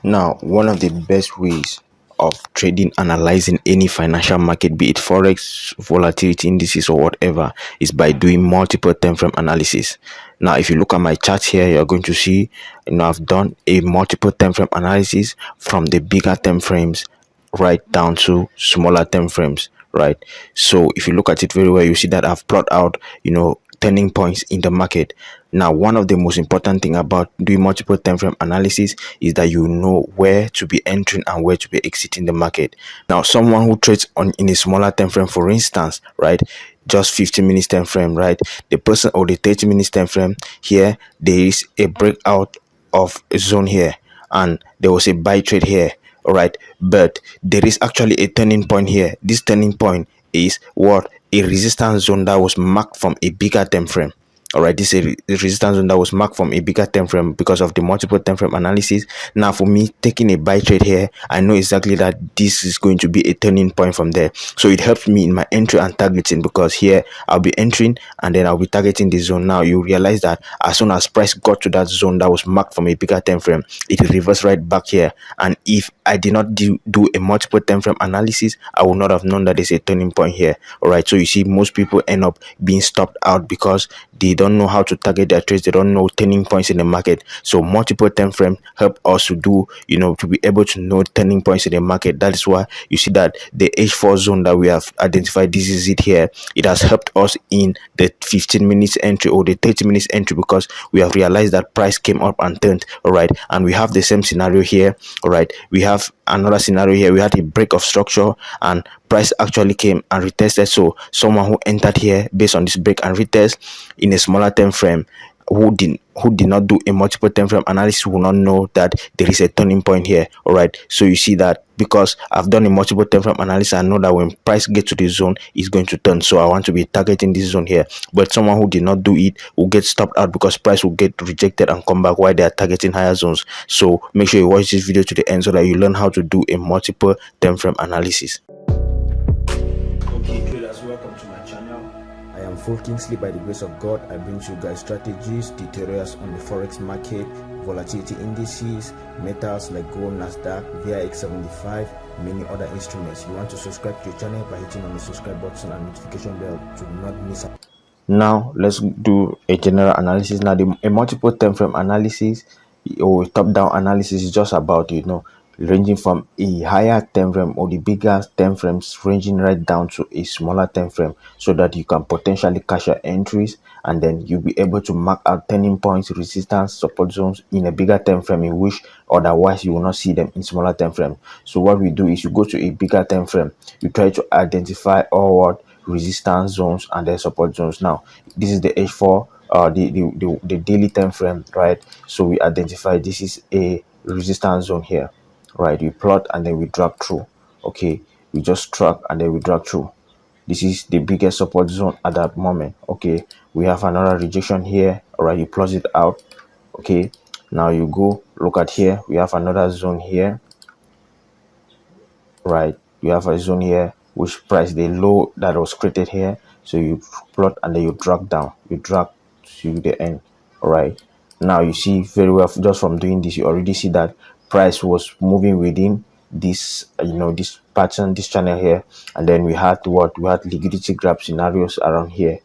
Now, one of the best ways of trading, analyzing any financial market, be it forex, volatility indices, or whatever, is by doing multiple time frame analysis. Now, if you look at my chart here, you're going to see, I've done a multiple time frame analysis from the bigger time frames right down to smaller time frames, right? So if you look at it very well, you see that I've plotted out, turning points in the market. Now, one of the most important thing about doing multiple time frame analysis is that you know where to be entering and where to be exiting the market. Now, someone who trades on in a smaller time frame, for instance, right, just 15 minutes time frame, right, the person, or the 30 minutes time frame, here there is a breakout of a zone here, and there was a buy trade here, all right, but there is actually a turning point here. This turning point is what? A resistance zone that was marked from a bigger time frame. All right, this is a resistance zone that was marked from a bigger time frame because of the multiple time frame analysis. Now, for me taking a buy trade here, I know exactly that this is going to be a turning point from there. So it helps me in my entry and targeting, because here I'll be entering and then I'll be targeting the zone. Now you realize that as soon as price got to that zone that was marked from a bigger time frame, it reversed right back here. And if I did not do a multiple time frame analysis, I would not have known that there's a turning point here. All right, so you see, most people end up being stopped out because they don't know how to target their trades. They don't know turning points in the market. So multiple time frame help us to do, to be able to know turning points in the market. That is why you see that the H4 zone that we have identified, this is it here. It has helped us in the 15 minutes entry or the 30 minutes entry, because we have realized that price came up and turned. All right, and we have the same scenario here. All right, we have another scenario here. We had a break of structure and price actually came and retested. So someone who entered here based on this break and retest in a smaller time frame, who did not do a multiple time frame analysis, will not know that there is a turning point here. All right, so you see that because I've done a multiple time frame analysis, I know that when price gets to this zone, it's going to turn. So I want to be targeting this zone here. But someone who did not do it will get stopped out because price will get rejected and come back while they are targeting higher zones. So make sure you watch this video to the end so that you learn how to do a multiple time frame analysis. Okay, traders, welcome to my channel. I am Full Kingsley. By the grace of God, I bring to you guys strategies, tutorials on the forex market, volatility indices, metals like gold, Nasdaq, VIX 75, many other instruments. You want to subscribe to your channel by hitting on the subscribe button and notification bell to not miss out. Now let's do a general analysis. Now a multiple time frame analysis or top-down analysis is just about, ranging from a higher time frame or the bigger time frames, ranging right down to a smaller time frame, so that you can potentially cash your entries, and then you'll be able to mark out turning points, resistance, support zones in a bigger time frame, in which otherwise you will not see them in smaller time frame. So what we do is you go to a bigger time frame, you try to identify all what resistance zones and then support zones. Now this is the H4, the daily time frame, right? So we identify this is a resistance zone here, right? We plot and then we drag through. Okay, we just track and then we drag through. This is the biggest support zone at that moment. Okay, we have another rejection here. All right, you plot it out. Okay, now you go look at here, we have another zone here, right? You have a zone here which price the low that was created here. So you plot and then you drag down, you drag to the end. All right, now you see very well, just from doing this, you already see that price was moving within this, this pattern, this channel here. And then we had liquidity grab scenarios around here.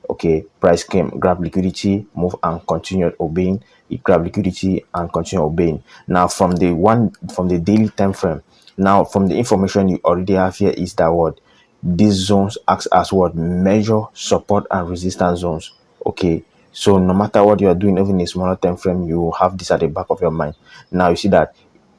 Okay, price came, grab liquidity, move and continued obeying. It grab liquidity and continue obeying. Now from the daily time frame, now from the information you already have here, is that what these zones acts as what major support and resistance zones. Okay, so no matter what you are doing, even in a smaller time frame, you have this at the back of your mind. Now you see that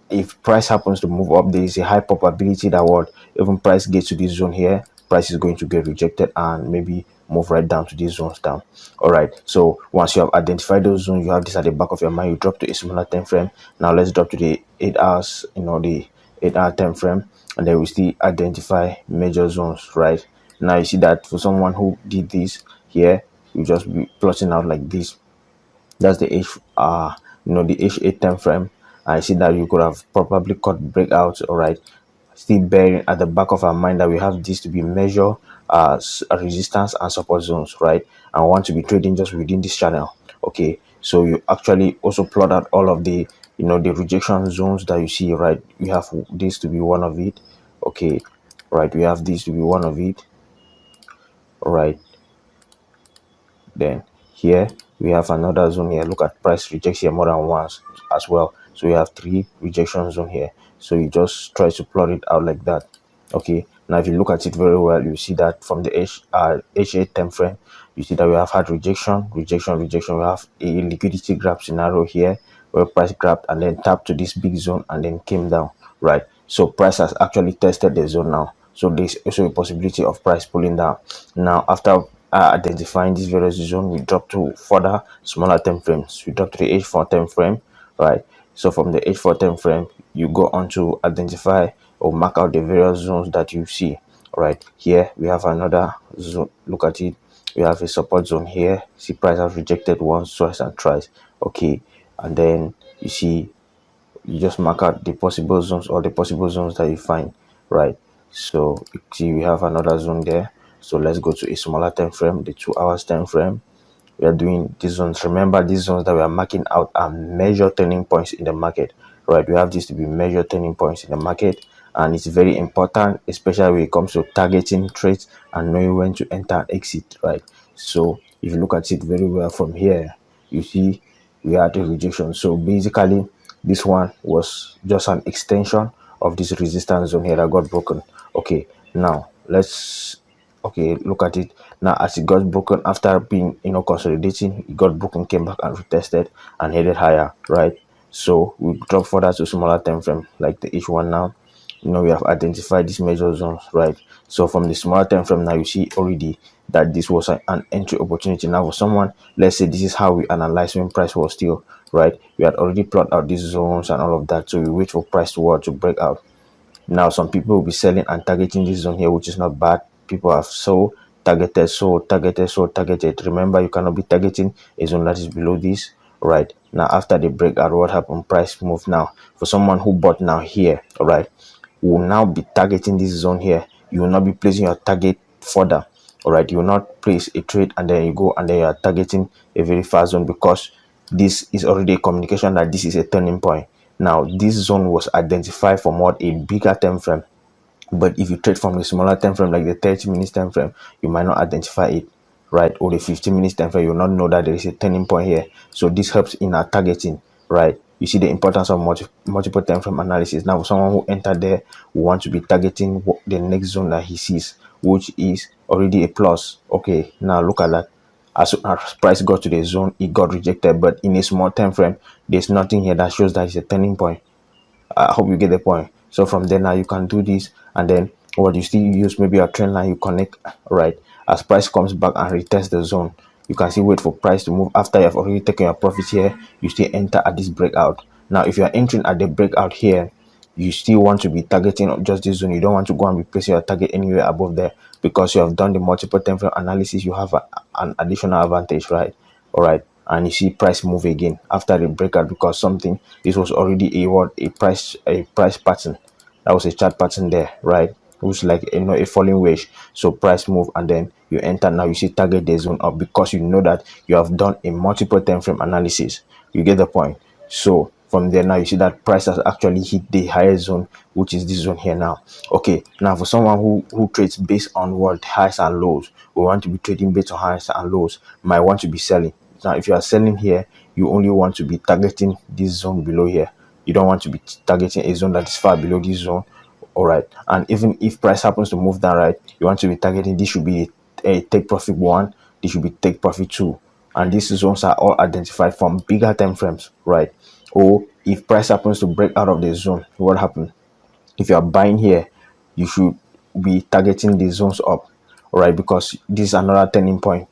if price happens to move up, there is a high probability that what even price gets to this zone here, price is going to get rejected and maybe move right down to these zones down. All right, so once you have identified those zones, you have this at the back of your mind, you drop to a smaller time frame. Now let's drop to the 8 hours, the 8-hour time frame, and then we still identify major zones. Right now you see that for someone who did this here, you just be plotting out like this. That's the the H8 time frame. I see that you could have probably caught breakouts. All right, still bearing at the back of our mind that we have this to be measure resistance and support zones, right? And want to be trading just within this channel. Okay, so you actually also plot out all of the the rejection zones that you see, right? We have this to be one of it. Okay, right, we have this to be one of it. Right, then here we have another zone here. Look at price rejects here more than once as well. So we have 3 rejection zone here. So you just try to plot it out like that. Okay, now if you look at it very well, you see that from the H8 time frame, you see that we have had rejection. We have a liquidity grab scenario here where price grabbed and then tapped to this big zone and then came down, right? So price has actually tested the zone now. So there's also a possibility of price pulling down. Now after identifying this various zone, we drop to further smaller time frames. We drop to the H4 time frame, right? So from the H4 time frame, you go on to identify or mark out the various zones that you see. Right here we have another zone. Look at it. We have a support zone here. See, price has rejected once, twice, and thrice. Okay, and then you see, you just mark out the possible zones or the possible zones that you find, right? So you see we have another zone there. So let's go to a smaller time frame, the 2 hours time frame. We are doing these zones. Remember, these zones that we are marking out are major turning points in the market, right? We have this to be major turning points in the market, and it's very important, especially when it comes to targeting trades and knowing when to enter and exit, right? So if you look at it very well from here, you see we had a rejection. So basically this one was just an extension of this resistance zone here that got broken. Okay, now let's look at it now. As it got broken after being consolidating, it got broken, came back and retested and headed higher, right? So we drop further to smaller time frame like the H1 now. We have identified these major zones, right? So from the smaller time frame now, you see already that this was an entry opportunity. Now for someone, let's say this is how we analyze when price was still, right? We had already plotted out these zones and all of that, so we wait for price to break out. Now some people will be selling and targeting this zone here, which is not bad. People have so targeted. Remember, you cannot be targeting a zone that is below this, right? Now after the breakout, what happened? Price move. Now for someone who bought now here, all right, will now be targeting this zone here. You will not be placing your target further, all right? You will not place a trade and then you go and then you are targeting a very far zone, because this is already a communication that this is a turning point. Now this zone was identified from what a bigger time frame, but if you trade from the smaller time frame like the 30 minutes time frame, you might not identify it, right? Or the 15 minutes time frame, you will not know that there is a turning point here. So this helps in our targeting, right? You see the importance of multiple time frame analysis. Now for someone who entered there, who want to be targeting the next zone that he sees, which is already a plus. Okay, now look at that. As soon as price got to the zone, it got rejected, but in a small time frame, there's nothing here that shows that it's a turning point. I hope you get the point. So from there now you can do this, and then what you still use maybe a trend line, you connect, right? As price comes back and retest the zone, you can still wait for price to move. After you have already taken your profit here, you still enter at this breakout. Now if you are entering at the breakout here, you still want to be targeting just this zone. You don't want to go and be placing your target anywhere above there, because you have done the multiple time frame analysis. You have an additional advantage, right? All right, and you see price move again after the breakout, because something, this was already a price pattern. That was a chart pattern there, right? It was like a falling wedge. So price move and then you enter. Now you see target the zone up, because you know that you have done a multiple time frame analysis. You get the point? So from there now you see that price has actually hit the highest zone, which is this zone here now. Okay, now for someone who trades based on what highs and lows, we want to be trading based on highs and lows, might want to be selling. Now if you are selling here, you only want to be targeting this zone below here. You don't want to be targeting a zone that is far below this zone. All right, and even if price happens to move down, right, you want to be targeting, this should be a take profit 1, this should be take profit 2, and these zones are all identified from bigger time frames, right? Or if price happens to break out of the zone, what happened? If you are buying here, you should be targeting the zones up, all right, because this is another turning point.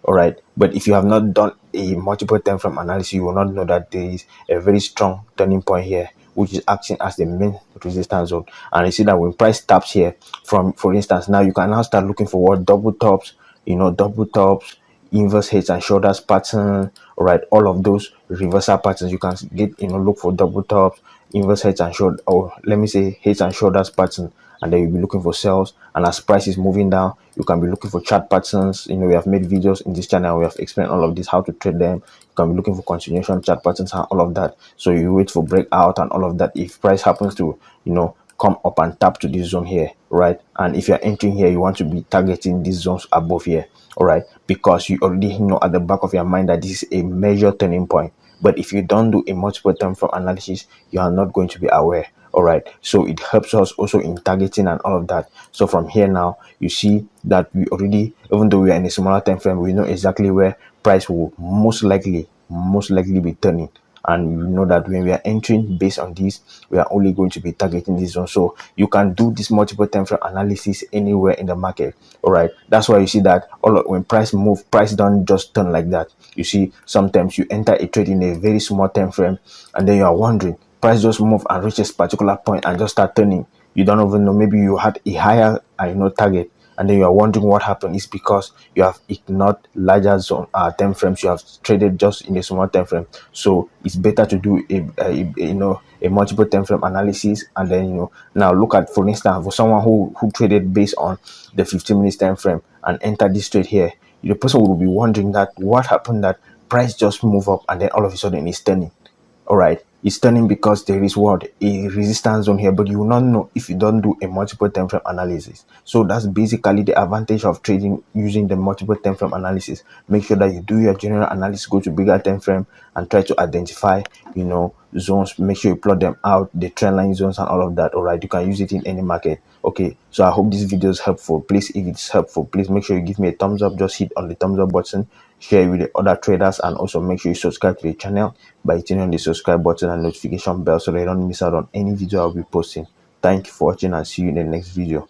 All right, but if you have not done a multiple time frame analysis, you will not know that there is a very strong turning point here, which is acting as the main resistance zone. And you see that when price taps here, from for instance, now you can now start looking for what double tops, double tops, inverse heads and shoulders pattern. All right, all of those reversal patterns, you can get look for double tops, inverse heads and shoulder, or let me say heads and shoulders pattern, and then you'll be looking for sales. And as price is moving down, you can be looking for chart patterns. We have made videos in this channel, we have explained all of this, how to trade them. You can be looking for continuation chart patterns and all of that. So you wait for breakout and all of that. If price happens to come up and tap to this zone here, right? And if you're entering here, you want to be targeting these zones above here, all right? Because you already know at the back of your mind that this is a major turning point. But if you don't do a multiple time frame analysis, you are not going to be aware. All right, so it helps us also in targeting and all of that. So from here now, you see that we already, even though we are in a smaller time frame, we know exactly where price will most likely be turning. And you know that when we are entering based on this, we are only going to be targeting this zone. So you can do this multiple time frame analysis anywhere in the market. All right, that's why you see that when price move, price don't just turn like that. You see, sometimes you enter a trade in a very small time frame, and then you are wondering, price just move and reaches particular point and just start turning. You don't even know, maybe you had a higher target, and then you are wondering what happened. Is because you have ignored larger zone time frames. You have traded just in a small time frame. So it's better to do a multiple time frame analysis. And then now look at, for instance, for someone who traded based on the 15 minutes time frame and entered this trade here, the person will be wondering that what happened, that price just move up and then all of a sudden it's turning. All right, it's turning because there is what, a resistance zone here, but you will not know if you don't do a multiple time frame analysis. So that's basically the advantage of trading using the multiple time frame analysis. Make sure that you do your general analysis, go to bigger time frame and try to identify zones. Make sure you plot them out, the trend line zones and all of that. All right, you can use it in any market. Okay, so I hope this video is helpful. Please, if it's helpful, please make sure you give me a thumbs up. Just hit on the thumbs up button, share it with the other traders, and also make sure you subscribe to the channel by hitting on the subscribe button and notification bell so that you don't miss out on any video I'll be posting. Thank you for watching, and see you in the next video.